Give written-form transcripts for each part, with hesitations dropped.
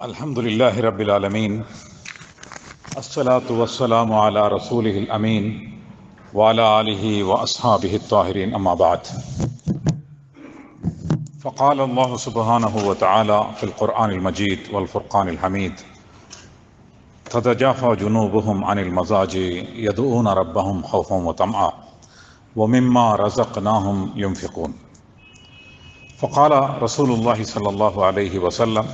Alhamdulillahi Rabbil Alameen. Assalatu wassalamu ala rasulihil ameen wa ala alihi wa ashabihi at-tahirin amma ba'd. فقال الله سبحانه وتعالى في القرآن المجيد والفرقان الحميد تتجافى جنوبهم عن المضاجع يدعون ربهم خوفا وطمعا ومما رزقناهم ينفقون. فقال رسول الله صلى الله عليه وسلم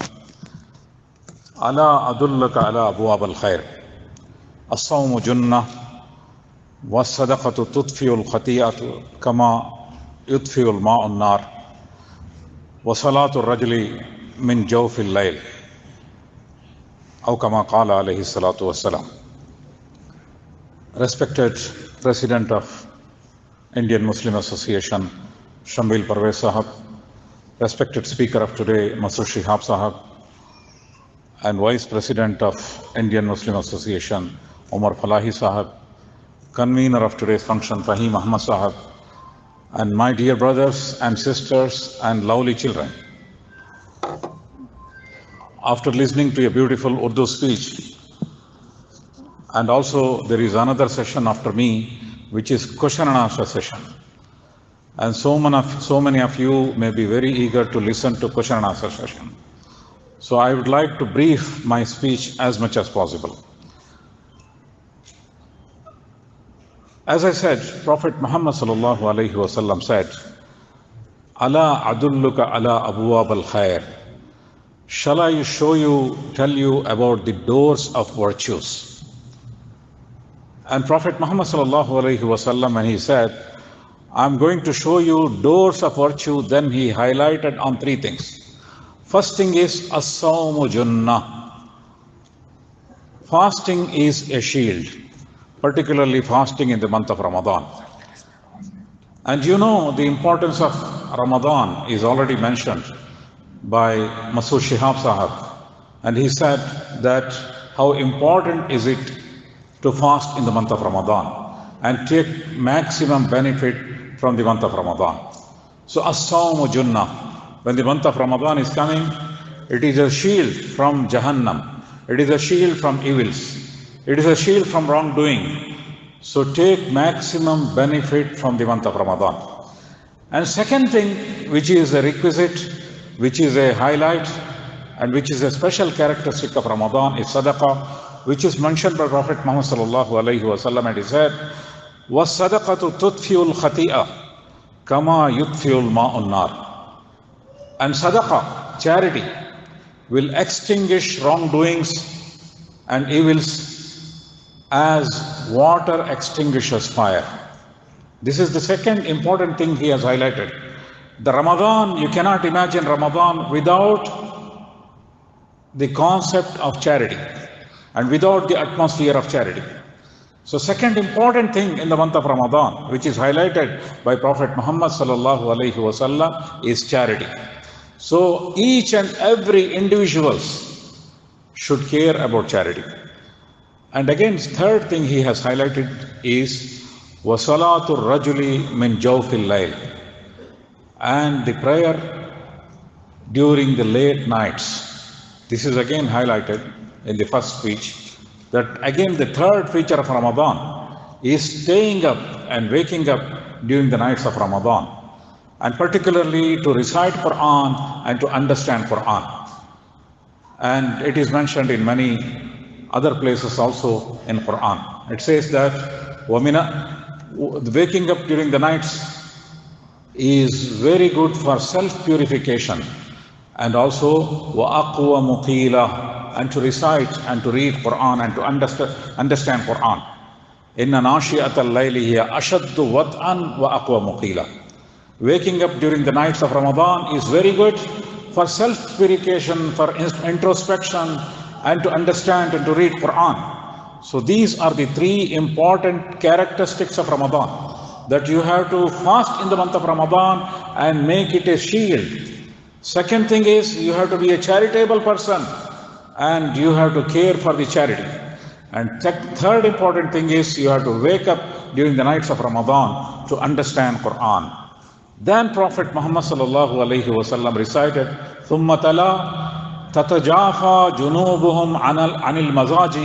ألا أدلك على أبواب الخير الصوم جنة والصدقة تطفئ الخطيئة كما يطفئ الماء النار وصلاة الرجل من جوف الليل أو كما قال عليه الصلاة والسلام. Respected President of Indian Muslim Association, Shambil Parvez Sahab, respected Speaker of today, Masur Shihab Sahab, and Vice President of Indian Muslim Association, Umar Falahi Sahab, convener of today's function, Fahim Ahmad Sahab, and my dear brothers and sisters and lovely children. After listening to a beautiful Urdu speech, and also there is another session after me, which is question and answer session. And so many of you may be very eager to listen to question and answer session. So I would like to brief my speech as much as possible. As I said, Prophet Muhammad sallallahu alaihi wasallam said, "Ala adulluka ala abwab al-khair." Shall I tell you about the doors of virtues? And Prophet Muhammad sallallahu alaihi wasallam, when he said, "I'm going to show you doors of virtue," then he highlighted on three things. First thing is as-sawmu junnah. Fasting is a shield, particularly fasting in the month of Ramadan. And you know the importance of Ramadan is already mentioned by Masur Shihab Sahab. And he said that how important is it to fast in the month of Ramadan and take maximum benefit from the month of Ramadan. So as-sawmu junnah. When the month of Ramadan is coming, it is a shield from Jahannam. It is a shield from evils. It is a shield from wrongdoing. So take maximum benefit from the month of Ramadan. And second thing, which is a requisite, which is a highlight, and which is a special characteristic of Ramadan is sadaqah, which is mentioned by Prophet Muhammad sallallahu alaihi wasallam, and he said, "Was-sadaqatu tudfi'ul khati'a kama yudfi'ul ma'un nar." And sadaqah, charity, will extinguish wrongdoings and evils as water extinguishes fire. This is the second important thing he has highlighted. The Ramadan, you cannot imagine Ramadan without the concept of charity and without the atmosphere of charity. So second important thing in the month of Ramadan, which is highlighted by Prophet Muhammad sallallahu alaihi wasallam, is charity. So each and every individual should care about charity. And again, third thing he has highlighted is وَصَلَاةُ الرَّجُلِ مِنْ جَوْفِ اللَّيْلِ, and the prayer during the late nights. This is again highlighted in the first speech, that again the third feature of Ramadan is staying up and waking up during the nights of Ramadan, and particularly to recite Quran and to understand Quran. And it is mentioned in many other places also in Quran. It says that waking up during the nights is very good for self-purification, and also وَأَقْوَ مُقِيلًا, and to recite and to read Quran and to understand Quran. إِنَّ نَاشِئَةَ اللَّيْلِ هِيَ أَشَدُّ وَطْئًا وَأَقْوَ مُقِيلًا. Waking up during the nights of Ramadan is very good for self-purification, for introspection, and to understand and to read Quran. So these are the three important characteristics of Ramadan, that you have to fast in the month of Ramadan and make it a shield. Second thing is you have to be a charitable person and you have to care for the charity. And third important thing is you have to wake up during the nights of Ramadan to understand Quran. Then Prophet Muhammad sallallahu alaihi wasallam recited, ثُمَّ تَلَا تتجافى جنوبهم عن المضاجع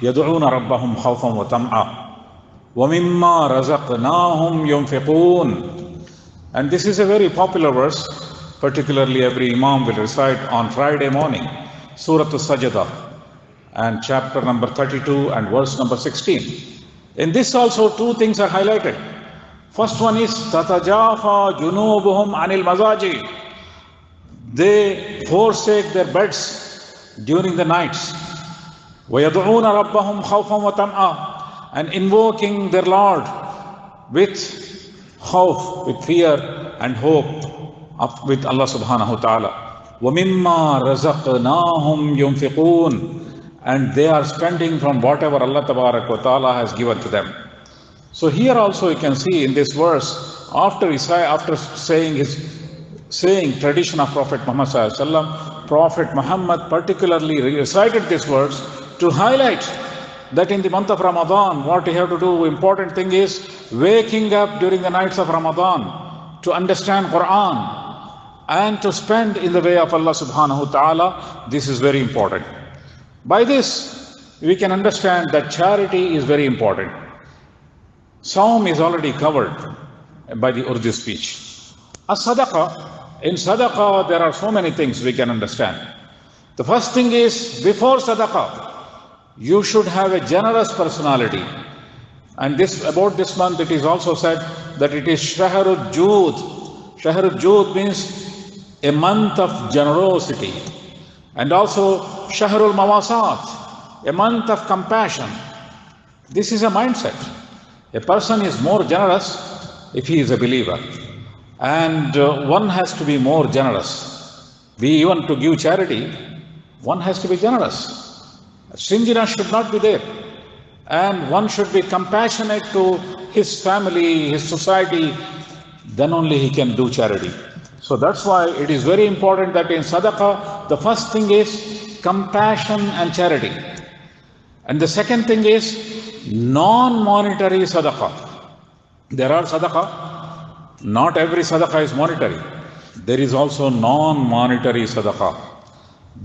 يدعون ربهم خوفا وطمعا ومما رزقناهم ينفقون. And this is a very popular verse, particularly every Imam will recite on Friday morning, Surah Al-Sajdah, and chapter number 32 and verse number 16. In this also two things are highlighted. First one is تَتَجَافَى جُنُوبُهُمْ عَنِ الْمَضَاجِعِ. They forsake their beds during the nights. وَيَدْعُونَ رَبَّهُمْ خَوْفًا وَطَمْعًا, and invoking their Lord with khawf, with fear and hope with Allah subhanahu wa ta'ala. وَمِمَّا رَزَقْنَاهُمْ يُنْفِقُونَ, and they are spending from whatever Allah tabarak wa ta'ala has given to them. So here also you can see in this verse, after saying tradition of Prophet Muhammad sallallahu alaihi wasallam, Prophet Muhammad particularly recited this verse to highlight that in the month of Ramadan, what you have to do, important thing is waking up during the nights of Ramadan to understand Quran and to spend in the way of Allah subhanahu wa ta'ala. This is very important. By this, we can understand that charity is very important. Saum is already covered by the Urdu speech. As-sadaqah, in sadaqah there are so many things we can understand. The first thing is, before sadaqah, you should have a generous personality. And about this month it is also said that it is Shahrul Jood. Shahrul Jood means a month of generosity. And also Shahrul Mawasat, a month of compassion. This is a mindset. A person is more generous if he is a believer. And one has to be more generous. Even to give charity, one has to be generous. Stinginess should not be there. And one should be compassionate to his family, his society. Then only he can do charity. So that's why it is very important that in sadaqah, the first thing is compassion and charity. And the second thing is non-monetary sadaqah. There are sadaqah. Not every sadaqah is monetary. There is also non-monetary sadaqah.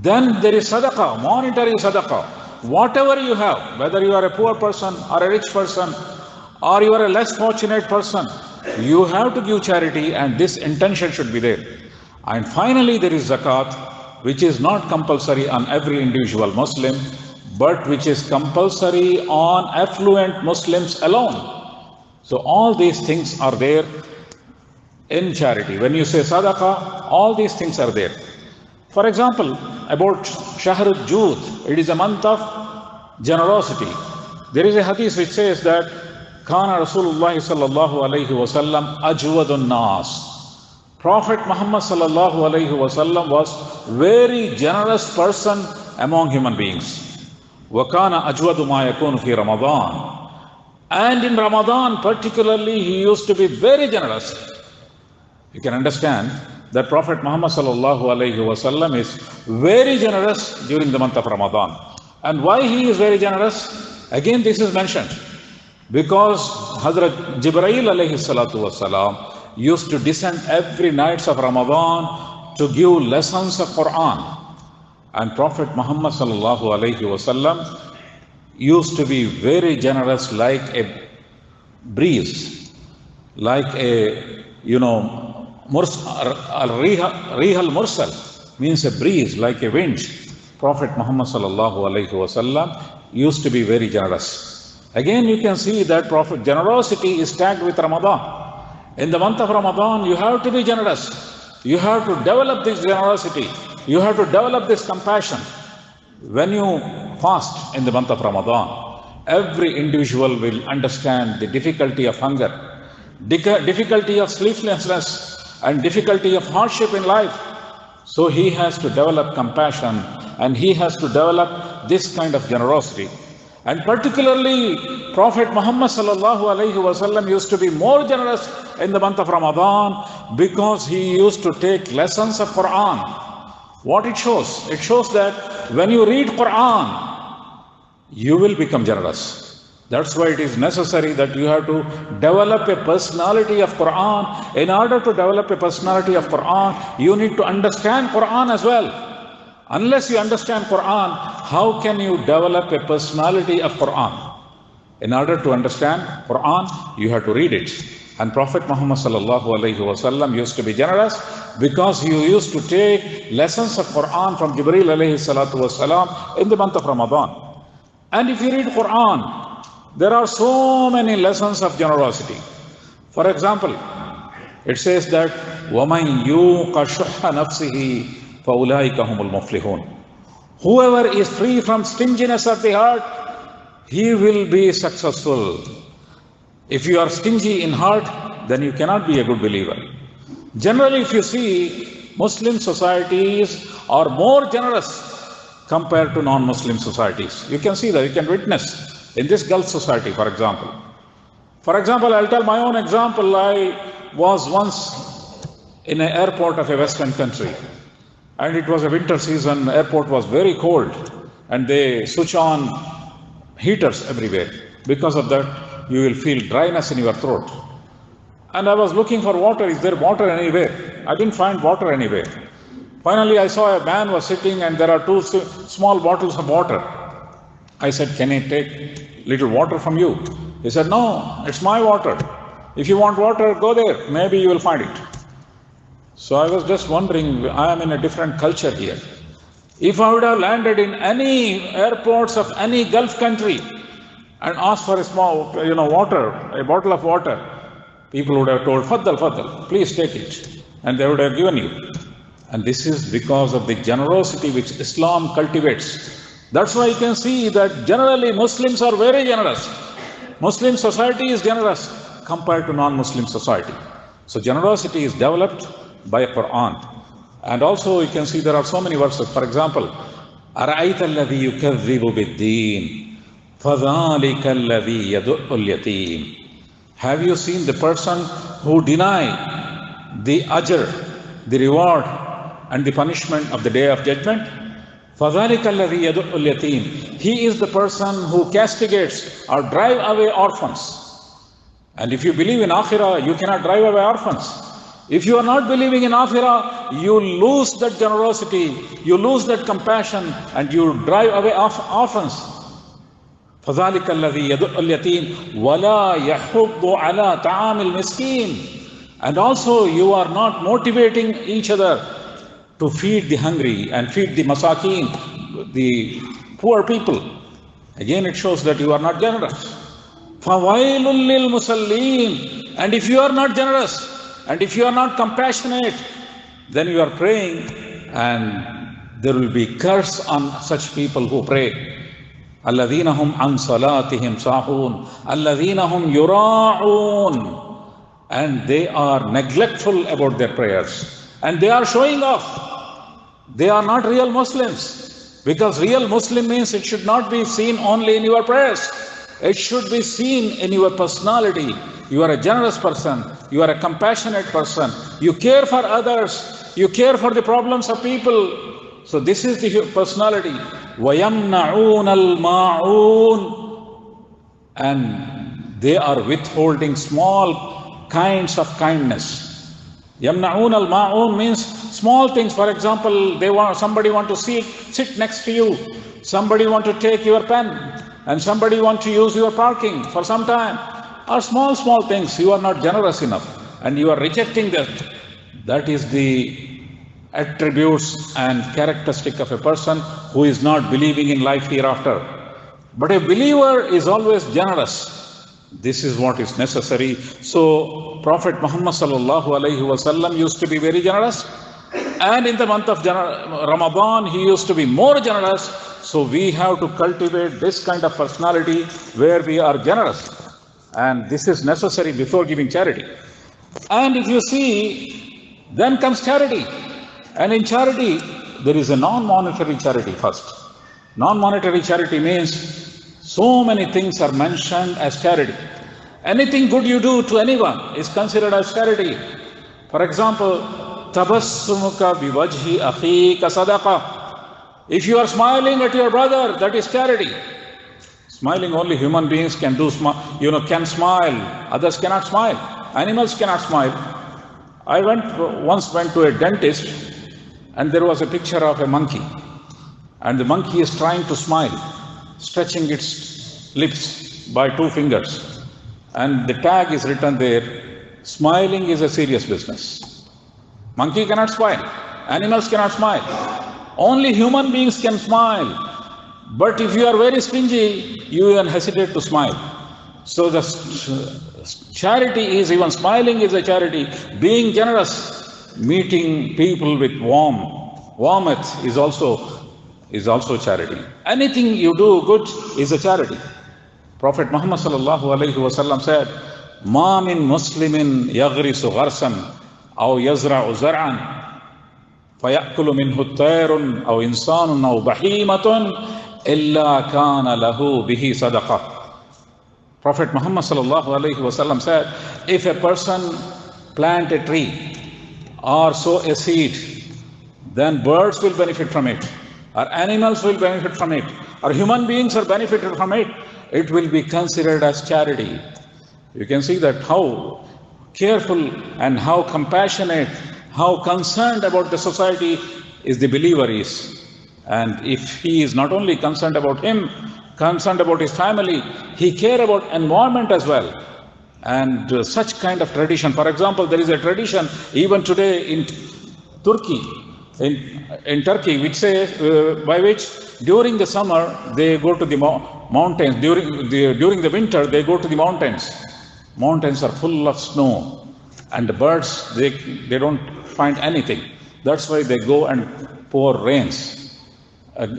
Then there is sadaqah, monetary sadaqah. Whatever you have, whether you are a poor person or a rich person or you are a less fortunate person, you have to give charity, and this intention should be there. And finally there is zakat, which is not compulsory on every individual Muslim, but which is compulsory on affluent Muslims alone. So all these things are there in charity. When you say sadaqah, all these things are there. For example, about Shahrul Jood, it is a month of generosity. There is a hadith which says that Kana Rasulullah sallallahu alayhi wasallam ajwadun nas. Prophet Muhammad sallallahu alayhi wasallam was very generous person among human beings. Wa kana ajwadu ma yakunu fi Ramadan. And in Ramadan particularly, he used to be very generous. You can understand that Prophet Muhammad sallallahu alayhi wasallam is very generous during the month of Ramadan. And why he is very generous? Again, this is mentioned. Because Hazrat Jibreel alayhi salatu wasalam used to descend every night of Ramadan to give lessons of Quran. And Prophet Muhammad sallallahu alayhi wasallam used to be very generous, like a breeze, like a, Rihal Mursal means a breeze, like a wind. Prophet Muhammad sallallahu alayhi wasallam used to be very generous. Again, you can see that Prophet generosity is tagged with Ramadan. In the month of Ramadan, you have to be generous. You have to develop this generosity. You have to develop this compassion. When you fast in the month of Ramadan, every individual will understand the difficulty of hunger, difficulty of sleeplessness, and difficulty of hardship in life. So he has to develop compassion, and he has to develop this kind of generosity. And particularly, Prophet Muhammad sallallahu alayhi wasallam used to be more generous in the month of Ramadan because he used to take lessons of Quran. What it shows? It shows that when you read Quran, you will become generous. That's why it is necessary that you have to develop a personality of Quran. In order to develop a personality of Quran, you need to understand Quran as well. Unless you understand Quran, how can you develop a personality of Quran? In order to understand Quran, you have to read it. And Prophet Muhammad sallallahu alaihi wasallam used to be generous because he used to take lessons of Quran from Jibreel alayhi salatu wasalam in the month of Ramadan. And if you read Quran, there are so many lessons of generosity. For example, it says that وَمَنْ يُوقَ شُحَّ نَفْسِهِ فَأُولَٰئِكَ هُمُ الْمُفْلِحُونَ. Whoever is free from stinginess of the heart, he will be successful. If you are stingy in heart, then you cannot be a good believer. Generally, if you see, Muslim societies are more generous compared to non-Muslim societies. You can see that, you can witness in this Gulf society, for example. For example, I'll tell my own example. I was once in an airport of a Western country, and it was a winter season. The airport was very cold, and they switch on heaters everywhere. Because of that, you will feel dryness in your throat. And I was looking for water. Is there water anywhere? I didn't find water anywhere. Finally, I saw a man was sitting, and there are two small bottles of water. I said, can I take little water from you? He said, no, it's my water. If you want water, go there. Maybe you will find it. So I was just wondering, I am in a different culture here. If I would have landed in any airports of any Gulf country and asked for a small, water, a bottle of water, people would have told, Faddal, Faddal, please take it. And they would have given you. And this is because of the generosity which Islam cultivates. That's why you can see that generally Muslims are very generous. Muslim society is generous compared to non-Muslim society. So generosity is developed by Quran. And also you can see there are so many verses. For example, أَرَأَيْتَ الَّذِي يُكَذِّبُ بِالدِّينِ فَذَلِكَ الَّذِي يَدُعُّ الْيَتِيمِ. Have you seen the person who deny the ajr, the reward and the punishment of the day of judgment? فَذَلِكَ الَّذِي يَدُعُّ الْيَتِيمِ. He is the person who castigates or drive away orphans. And if you believe in Akhirah, you cannot drive away orphans. If you are not believing in Akhirah, you lose that generosity, you lose that compassion, and you drive away orphans. فَذَلِكَ الَّذِي يَدُعُّ الْيَتِيمِ وَلَا يَحُضُّ عَلَى طَعَامِ الْمِسْكِينِ. And also you are not motivating each other to feed the hungry and feed the masakin, the poor people. Again, it shows that you are not generous. فَوَيْلٌ لِلْمُصَلِّينَ. And if you are not generous, and if you are not compassionate, then you are praying, and there will be curse on such people who pray. الَّذِينَ هُمْ عَنْ صَلَاتِهِمْ سَاهُونَ الَّذِينَ هُمْ يُرَاعُونَ. And they are neglectful about their prayers, and they are showing off. They are not real Muslims, because real Muslim means it should not be seen only in your prayers. It should be seen in your personality. You are a generous person. You are a compassionate person. You care for others. You care for the problems of people. So this is the personality. وَيَمْنَعُونَ الْمَاعُونَ. And they are withholding small kinds of kindness. يَمْنَعُونَ الْمَاعُونَ means small things. For example, somebody want to sit next to you. Somebody want to take your pen. And somebody want to use your parking for some time. Or small things. You are not generous enough. And you are rejecting that. That is the attributes and characteristic of a person who is not believing in life hereafter. But a believer is always generous. This is what is necessary. So Prophet Muhammad sallallahu alaihi wasallam used to be very generous. And in the month of Ramadan, he used to be more generous. So we have to cultivate this kind of personality where we are generous. And this is necessary before giving charity. And if you see, then comes charity. And in charity, there is a non-monetary charity first. Non-monetary charity means so many things are mentioned as charity. Anything good you do to anyone is considered as charity. For example, tabassumuka biwajhi akhika sadaqa. If you are smiling at your brother, that is charity. Smiling, only human beings can do, can smile. Others cannot smile. Animals cannot smile. I once went to a dentist, and there was a picture of a monkey. and the monkey is trying to smile, stretching its lips by 2 fingers, and the tag is written there, smiling is a serious business. Monkey cannot smile, animals cannot smile, only human beings can smile. But if you are very stingy, you even hesitate to smile. So the charity is, even smiling is a charity. Being generous, meeting people with warmth is also charity. Anything you do good is a charity. Prophet Muhammad sallallahu alaihi wasallam said, "Ma min muslimin yaghrisu gharsan aw yazra'u zar'an fayakulu minhu tayrun aw insanun aw bahimatun illa kana lahu bihi sadaqah." Prophet Muhammad sallallahu alaihi wasallam said, if a person plant a tree or sow a seed, then birds will benefit from it, or animals will benefit from it, or human beings are benefited from it. It will be considered as charity. You can see that how careful and how compassionate, how concerned about the society is the believer is. And if he is not only concerned about him, concerned about his family, he cares about environment as well. And such kind of tradition, for example, there is a tradition even today in Turkey, which says, by which during the summer they go to the mountains, during the winter they go to the mountains. Mountains are full of snow, and the birds, they don't find anything. That's why they go and pour grains on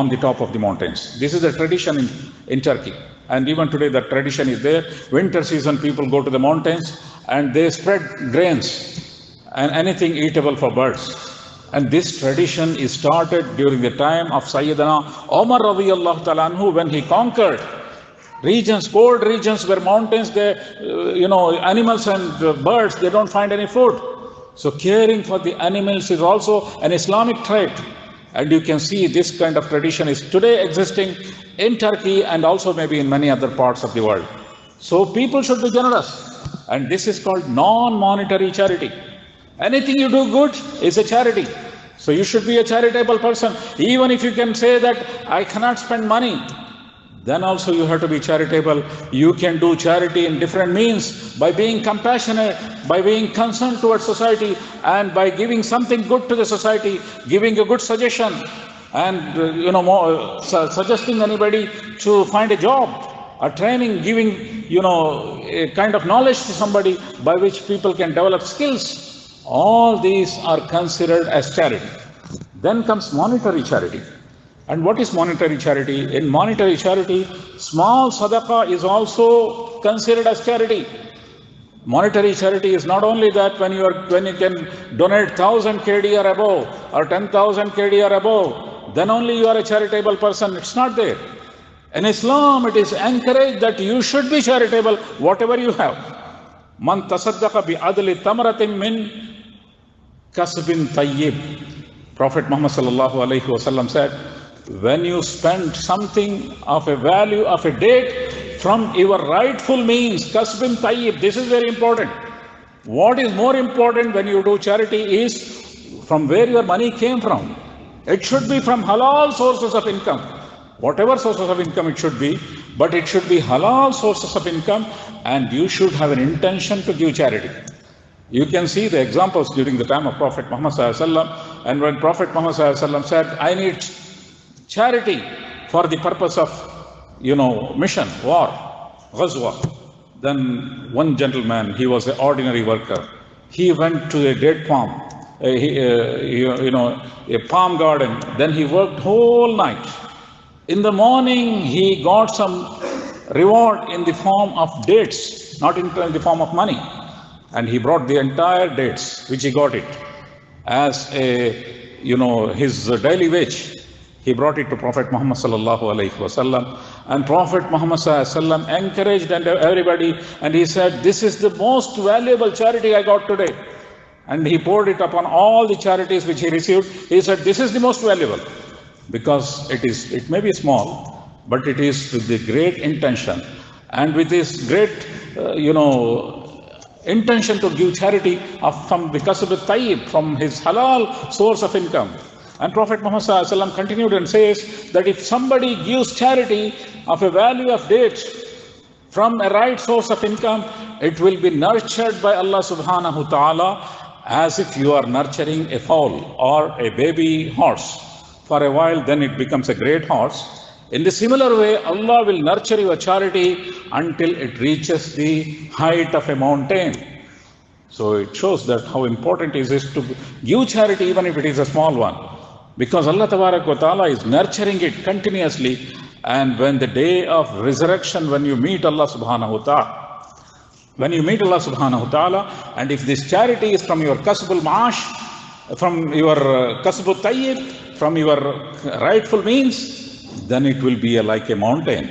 the top of the mountains. This is a tradition in Turkey. And even today that tradition is there. Winter season, people go to the mountains and they spread grains and anything eatable for birds. And this tradition is started during the time of Sayyidina Umar radiyallahu ta'ala anhu, when he conquered regions, cold regions where mountains, animals and birds, they don't find any food. So caring for the animals is also an Islamic trait. And you can see this kind of tradition is today existing in Turkey and also maybe in many other parts of the world. So people should be generous. And this is called non-monetary charity. Anything you do good is a charity. So you should be a charitable person. Even if you can say that I cannot spend money, then also you have to be charitable. You can do charity in different means, by being compassionate, by being concerned towards society, and by giving something good to the society, giving a good suggestion, and suggesting anybody to find a job, or training, giving a kind of knowledge to somebody by which people can develop skills. All these are considered as charity. Then comes monetary charity. And what is monetary charity? In monetary charity, small sadaqah is also considered as charity. Monetary charity is not only that when you can donate 1,000 KD or above, or 10,000 KD or above, then only you are a charitable person. It's not there. In Islam, it is encouraged that you should be charitable, whatever you have. Man tasaddaqa bi adli tamratin min kasbin tayyib. Prophet Muhammad sallallahu alaihi wasallam said, when you spend something of a value of a date from your rightful means, kasbin tayyib, this is very important. What is more important when you do charity is from where your money came from. It should be from halal sources of income. Whatever sources of income it should be, but it should be halal sources of income, and you should have an intention to give charity. You can see the examples during the time of Prophet Muhammad sallallahu alaihi wasallam, and when Prophet Muhammad sallallahu alaihi wasallam said, I need charity for the purpose of, mission, war, ghazwa. Then one gentleman, he was an ordinary worker. He went to a date palm, a palm garden. Then he worked whole night. In the morning, he got some reward in the form of dates, not in the form of money. And he brought the entire dates, which he got it as his daily wage. He brought it to Prophet Muhammad sallallahu alaihi wasallam, and Prophet Muhammad sallallahu alaihi wasallam encouraged everybody, and he said, this is the most valuable charity I got today. And he poured it upon all the charities which he received. He said, this is the most valuable, because it may be small, but it is with the great intention, and with this great intention to give charity from the kasb tayyib, from his halal source of income. And Prophet Muhammad ﷺ continued and says that if somebody gives charity of a value of dates from a right source of income, it will be nurtured by Allah subhanahu wa ta'ala as if you are nurturing a foal or a baby horse. For a while, then it becomes a great horse. In the similar way, Allah will nurture your charity until it reaches the height of a mountain. So it shows that how important it is to give charity even if it is a small one. Because Allah Tabarak wa Ta'ala is nurturing it continuously. And when the day of resurrection, when you meet Allah Subhanahu wa Ta'ala, and if this charity is from your kasbul ma'ash, from your kasbul tayyib, from your rightful means, then it will be like a mountain.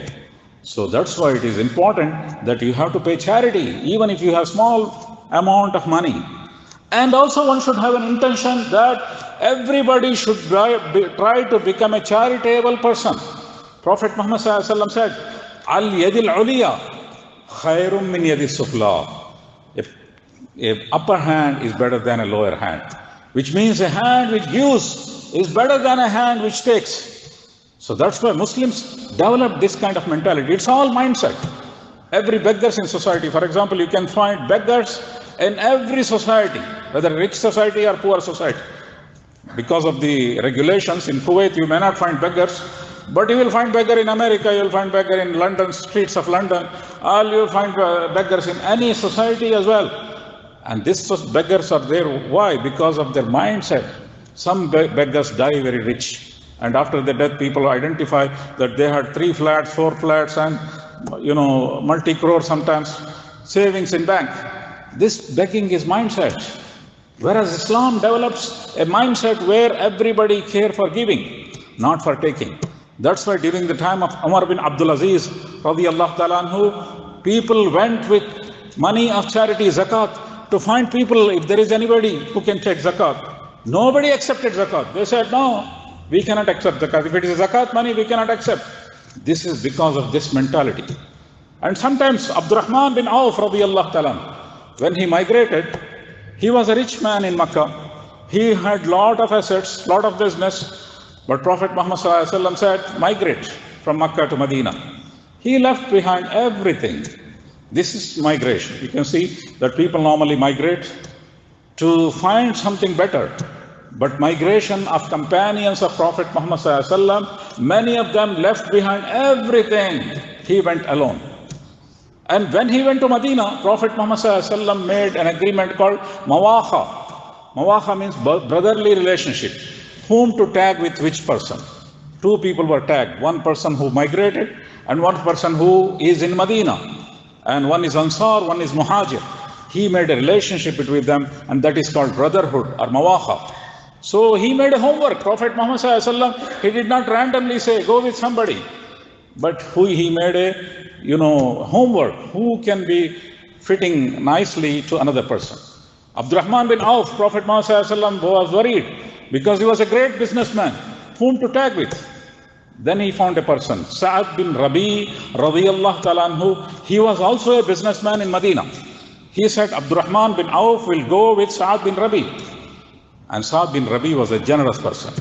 So that's why it is important that you have to pay charity, even if you have small amount of money. And also one should have an intention that everybody should try to become a charitable person. Prophet Muhammad ﷺ said, Al yadil uliya khairum min yadis sufla. If upper hand is better than a lower hand, which means a hand which gives is better than a hand which takes. So that's why Muslims develop this kind of mentality. It's all mindset. Every beggars in society, for example, you can find beggars in every society, whether rich society or poor society. Because of the regulations in Kuwait, you may not find beggars, but you will find beggar in America, you will find beggar in London, streets of London, or you will find beggars in any society as well. And these beggars are there. Why? Because of their mindset. Some beggars die very rich. And after the death, people identify that they had 3 flats, 4 flats, and multi-crore sometimes savings in bank. This begging is mindset. Whereas Islam develops a mindset where everybody care for giving, not for taking. That's why during the time of Umar bin Abdul Aziz, radiyallahu ta'ala anhu, people went with money of charity, zakat, to find people if there is anybody who can take zakat. Nobody accepted zakat. They said, no, we cannot accept zakat. If it is zakat money, we cannot accept. This is because of this mentality. And sometimes Abdurrahman bin Auf, radiyallahu ta'ala, when he migrated, he was a rich man in Makkah. He had lot of assets, lot of business. But Prophet Muhammad ﷺ said, migrate from Makkah to Medina. He left behind everything. This is migration. You can see that people normally migrate to find something better. But migration of companions of Prophet Muhammad ﷺ, many of them left behind everything. He went alone. And when he went to Medina, Prophet Muhammad ﷺ made an agreement called Mawaha. Mawaha means brotherly relationship. Whom to tag with which person? 2 people were tagged. One person who migrated and one person who is in Medina. And one is Ansar, one is Muhajir. He made a relationship between them, and that is called brotherhood or Mawaha. So he made a homework. Prophet Muhammad ﷺ, he did not randomly say, go with somebody. But he made a homework. Who can be fitting nicely to another person? Abdurrahman bin Auf, Prophet Muhammad ﷺ was worried because he was a great businessman. Whom to tag with? Then he found a person, Sa'ad bin Rabi, radiyallahu ta'ala anhu. He was also a businessman in Medina. He said, Abdurrahman bin Auf will go with Sa'ad bin Rabi. And Sa'ad bin Rabi was a generous person.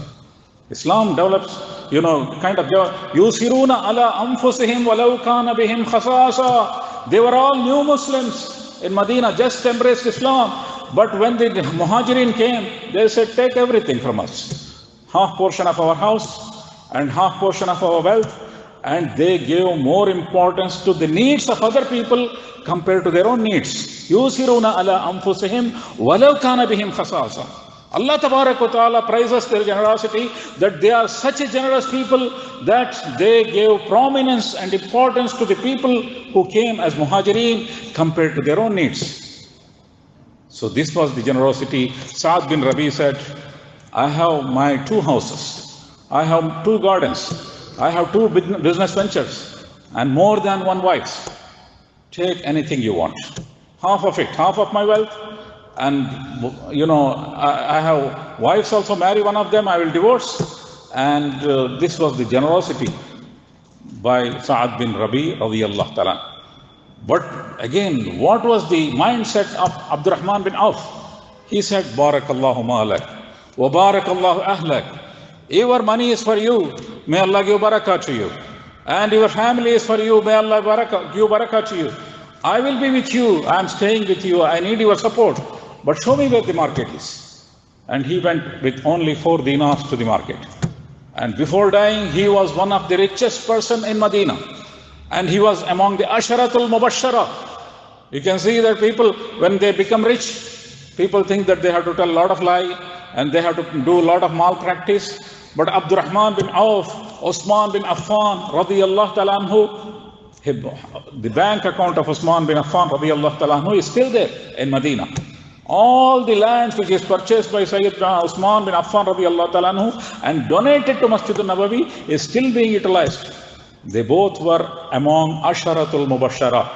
Islam develops, kind of, yusiruna ala anfusihim walau kana bihim khasasa. They were all new Muslims in Medina, just embraced Islam. But when the Muhajirin came, they said, take everything from us. Half portion of our house and half portion of our wealth. And they gave more importance to the needs of other people compared to their own needs. Yusiruna ala anfusihim walau kana bihim khasasa. Allah Tabarak wa Ta'ala praises their generosity, that they are such a generous people that they gave prominence and importance to the people who came as Muhajirin compared to their own needs. So this was the generosity. Sa'ad bin Rabi said, I have my 2 houses, I have 2 gardens, I have 2 business ventures, and more than 1 wife. Take anything you want. Half of it, half of my wealth. And, I have wives also, marry one of them, I will divorce. And this was the generosity by Sa'ad bin Rabi, radiyallahu ta'ala. But again, what was the mindset of Abdurrahman bin Auf? He said, Barakallahu ma'alak, wa barakallahu ahlak, Your money is for you. May Allah give barakah to you. And your family is for you. May Allah give barakah to you. I will be with you. I am staying with you. I need your support. But show me where the market is. And he went with only 4 dinars to the market. And before dying, he was one of the richest person in Medina. And he was among the Asharatul Mubashshara. You can see that people, when they become rich, people think that they have to tell a lot of lie and they have to do a lot of malpractice. But Abdurrahman bin Auf, Osman bin Affan, radiyallahu ta'ala anhu, the bank account of Osman bin Affan, radiyallahu ta'ala anhu, is still there in Medina. All the lands which is purchased by Sayyidina Osman bin Affan, radiyallahu ta'ala anhu, and donated to Masjid al-Nabawi is still being utilized. They both were among Asharatul Mubashshara,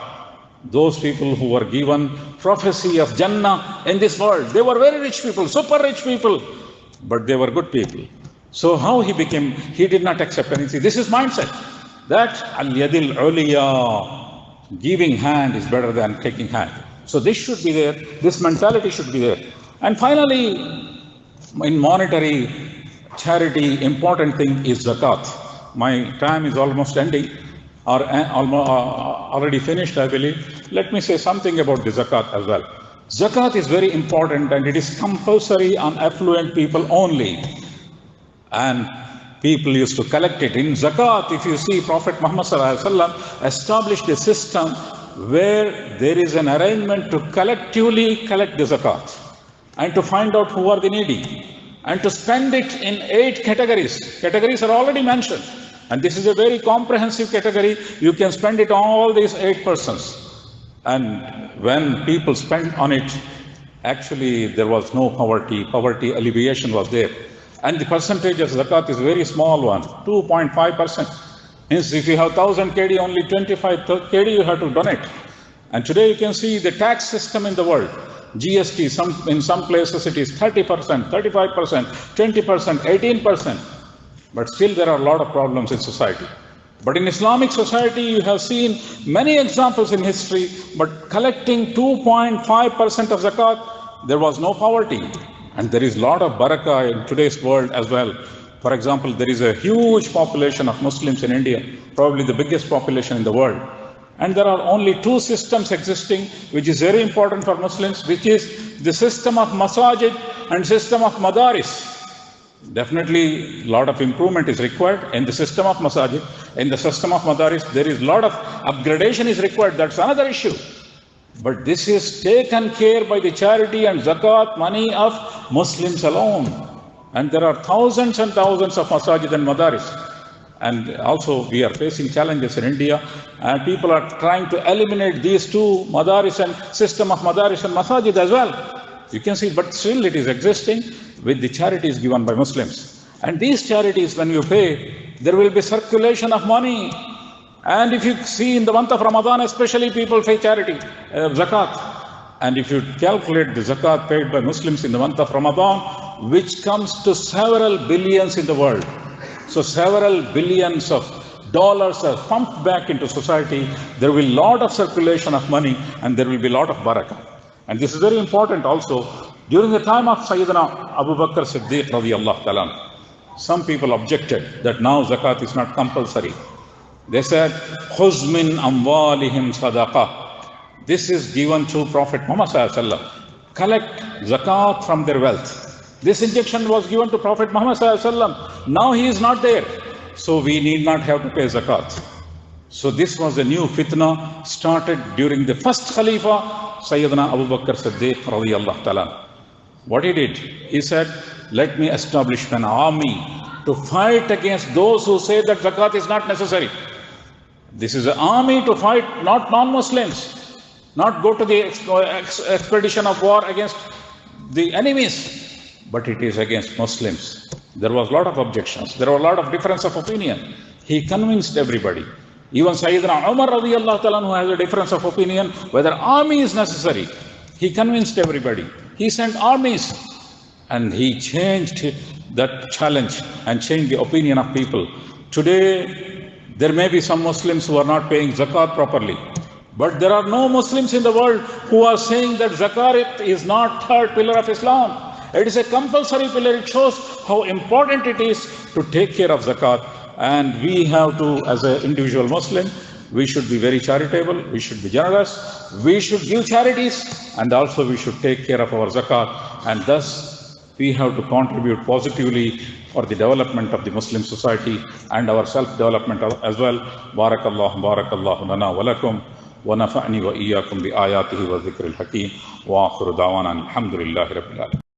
those people who were given prophecy of Jannah in this world. They were very rich people, super rich people, but they were good people. So how he became, he did not accept anything. This is mindset, that al-yadil uliya, giving hand is better than taking hand. So this should be there, this mentality should be there. And finally, in monetary charity, important thing is zakat. My time is almost ending, or already finished, I believe. Let me say something about the zakat as well. Zakat is very important and it is compulsory on affluent people only. And people used to collect it. In zakat, if you see, Prophet Muhammad established a system where there is an arrangement to collectively collect the zakat and to find out who are the needy and to spend it in 8 categories. Categories are already mentioned. And this is a very comprehensive category. You can spend it on all these 8 persons. And when people spend on it, actually there was no poverty. Poverty alleviation was there. And the percentage of zakat is very small one, 2.5%. Hence, if you have 1000 KD, only 25 KD you have to donate. And today you can see the tax system in the world. GST, in some places it is 30%, 35%, 20%, 18%. But still there are a lot of problems in society. But in Islamic society, you have seen many examples in history, but collecting 2.5% of zakat, there was no poverty. And there is a lot of barakah in today's world as well. For example, there is a huge population of Muslims in India, probably the biggest population in the world. And there are only 2 systems existing, which is very important for Muslims, which is the system of masajid and system of madaris. Definitely, a lot of improvement is required in the system of masajid. In the system of madaris, there is a lot of upgradation is required. That's another issue. But this is taken care by the charity and zakat money of Muslims alone. And there are thousands and thousands of masajid and madaris. And also we are facing challenges in India, and people are trying to eliminate these 2, madaris and system of madaris and masajid as well. You can see, but still it is existing with the charities given by Muslims. And these charities, when you pay, there will be circulation of money. And if you see in the month of Ramadan, especially, people pay charity, zakat. And if you calculate the zakat paid by Muslims in the month of Ramadan, which comes to several billions in the world. So several billions of dollars are pumped back into society. There will be a lot of circulation of money and there will be a lot of barakah. And this is very important also. During the time of Sayyidina Abu Bakr Siddiq radiyallahu ta'ala, some people objected that now zakat is not compulsory. They said, "Khuz min amwalihim sadaqah." This is given to Prophet Muhammad sallallahu alaihi wasallam. Collect zakat from their wealth. This injection was given to Prophet Muhammad sallallahu alaihi wasallam. Now he is not there, so we need not have to pay zakat. So this was a new fitna started during the first Khalifa, Sayyidina Abu Bakr Siddiq radiyallahu ta'ala. What he did, he said, "Let me establish an army to fight against those who say that zakat is not necessary." This is an army to fight not non-Muslims, not go to the expedition of war against the enemies, but it is against Muslims. There was a lot of objections. There were a lot of difference of opinion. He convinced everybody. Even Sayyidina Umar radiyallahu ta'ala, who has a difference of opinion whether army is necessary, he convinced everybody. He sent armies and he changed that challenge and changed the opinion of people. Today, there may be some Muslims who are not paying zakat properly, but there are no Muslims in the world who are saying that zakat is not third pillar of Islam. It is a compulsory pillar. It shows how important it is to take care of zakat. And we have to, as an individual Muslim, we should be very charitable, we should be generous, we should give charities, and also we should take care of our zakat. And thus, we have to contribute positively for the development of the Muslim society and our self-development as well. Barakallahu lana wa lakum. ونفعني وإياكم بآياته وذكر الحكيم وآخر دعوانا الحمد لله رب العالمين.